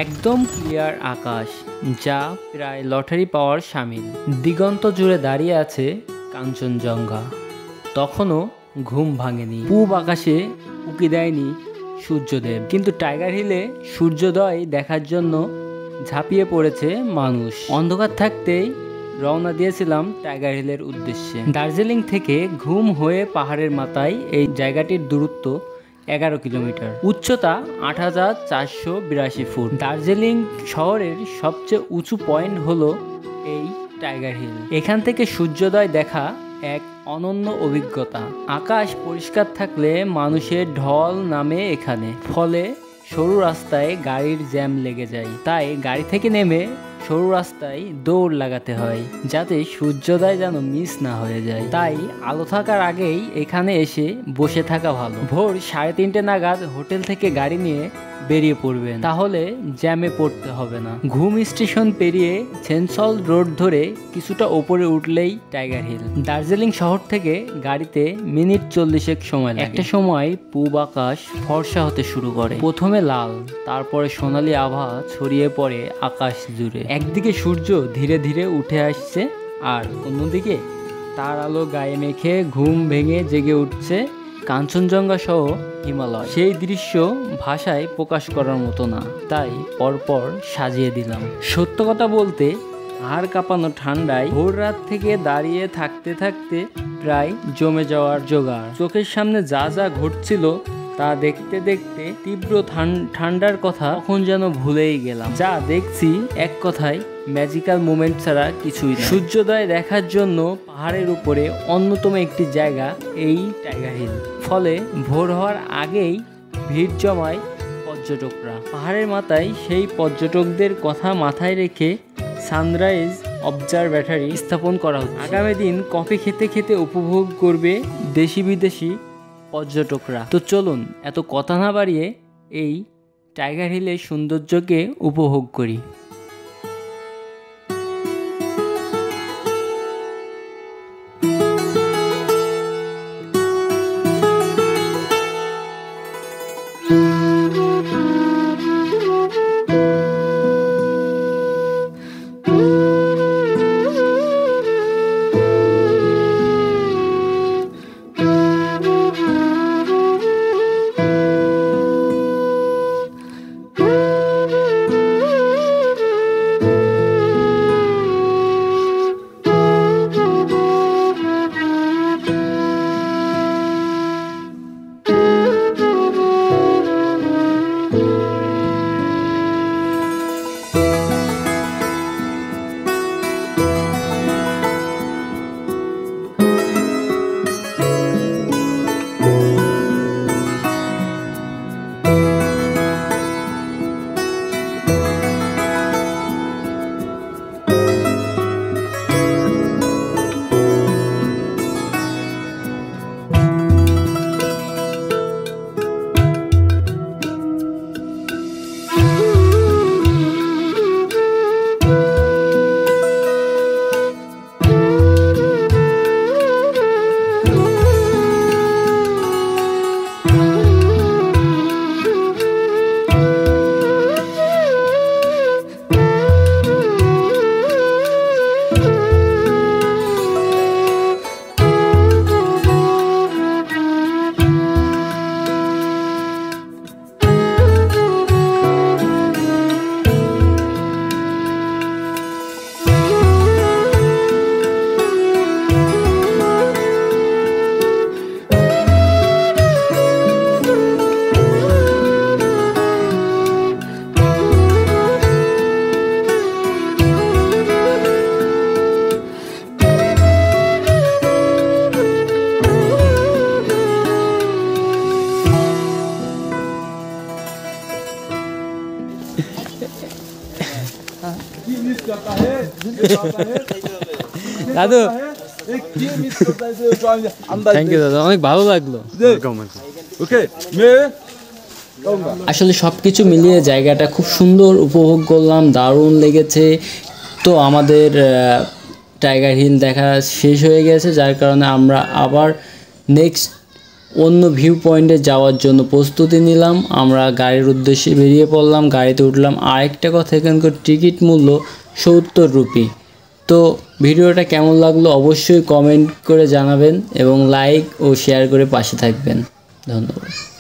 একদম ক্লিয়ার আকাশ, যা প্রায় লটারি পাওয়ার শামিল। দিগন্ত জুড়ে দাঁড়িয়ে আছে কাঞ্চনজঙ্ঘা, তখনও ঘুম ভাঙেনি। পূব আকাশে উকি দেয়নি সূর্যদেব, কিন্তু টাইগার হিলে সূর্যোদয় দেখার জন্য ঝাঁপিয়ে পড়েছে মানুষ। অন্ধকার থাকতেই রওনা দিয়েছিলাম টাইগার হিলের উদ্দেশ্যে। দার্জিলিং থেকে ঘুম হয়ে পাহাড়ের মাথায় এই জায়গাটির দূরত্ব 11 কিলোমিটার, উচ্চতা ৮,৪৮২ ফুট। দার্জিলিং শহরের সবচেয়ে উঁচু পয়েন্ট হলো এই টাইগার হিল। এখান থেকে সূর্যোদয় দেখা এক অনন্য অভিজ্ঞতা। আকাশ পরিষ্কার থাকলে মানুষের ঢল নামে এখানে, ফলে সরু রাস্তায় গাড়ির জ্যাম লেগে যায়। তাই গাড়ি থেকে নেমে সরু রাস্তায় দৌড় লাগাতে হয়, যাতে সূর্যোদয় যেন মিস না হয়ে যায়। তাই আলো থাকার আগেই এখানে এসে বসে থাকা ভালো। ভোর 3:30 নাগাদ হোটেল থেকে গাড়ি নিয়ে বেরিয়ে পড়বেন, তাহলে জ্যামে পড়তে হবে না। ঘুম স্টেশন পেরিয়ে সেনসল রোড ধরে কিছুটা ওপরে উঠলেই টাইগার হিল। দার্জিলিং শহর থেকে গাড়িতে মিনিট 40 সময় লাগে। একটা সময় পূব আকাশ ফর্সা হতে শুরু করে, প্রথমে লাল, তারপরে সোনালী আভা ছড়িয়ে পড়ে আকাশ জুড়ে। একদিকে সূর্য ধীরে ধীরে উঠে আসছে, আর অন্যদিকে তার আলো গায়ে মেখে ঘুম ভেঙে জেগে উঠছে কাঞ্চনজঙ্ঘা সহ হিমালয়। সেই দৃশ্য ভাষায় প্রকাশ করার মতো না, তাই পরপর সাজিয়ে দিলাম। সত্য কথা বলতে, হাড় কাঁপানো ঠান্ডায় ভোর রাত থেকে দাঁড়িয়ে থাকতে থাকতে প্রায় জমে যাওয়ার জোগাড়। চোখের সামনে যা যা ঘটছিল তা দেখতে দেখতে তীব্র ঠান্ডার কথা কখন যেন ভুলেই গেলাম। যা দেখছি এক কথায় ম্যাজিক্যাল মোমেন্ট ছাড়া কিছুই না। সূর্যোদয় দেখার জন্য পাহাড়ের উপরে অন্যতম একটি জায়গা এই টাইগার হিল। ফলে ভোর হওয়ার আগেই ভিড় জমায় পর্যটকরা। পাহাড়ের মাথায় সেই পর্যটকদের কথা মাথায় রেখে সানরাইজ অবজারভেটরি স্থাপন করা হচ্ছে। আগামী দিন কফি খেতে খেতে উপভোগ করবে দেশি বিদেশি পর্যটকরা। তো চলুন এত কথা না বাড়িয়ে এই টাইগার হিলের সৌন্দর্যকে উপভোগ করি। দাদু থ্যাংক ইউ দাদা, অনেক ভালো লাগলো। আসলে সব কিছু মিলিয়ে জায়গাটা খুব সুন্দর উপভোগ করলাম, দারুণ লেগেছে। তো আমাদের টাইগার হিল দেখা শেষ হয়ে গেছে, যার কারণে আমরা আবার নেক্সট অন্য ভিউ পয়েন্টে যাওয়ার জন্য প্রস্তুতি নিলাম। আমরা গাড়ির উদ্দেশ্যে বেরিয়ে পড়লাম, গাড়িতে উঠলাম। আরেকটা কথা, এখানকার টিকিট মূল্য 70 রুপি। তো ভিডিওটা কেমন লাগলো অবশ্যই কমেন্ট করে জানাবেন এবং লাইক ও শেয়ার করে পাশে থাকবেন। ধন্যবাদ।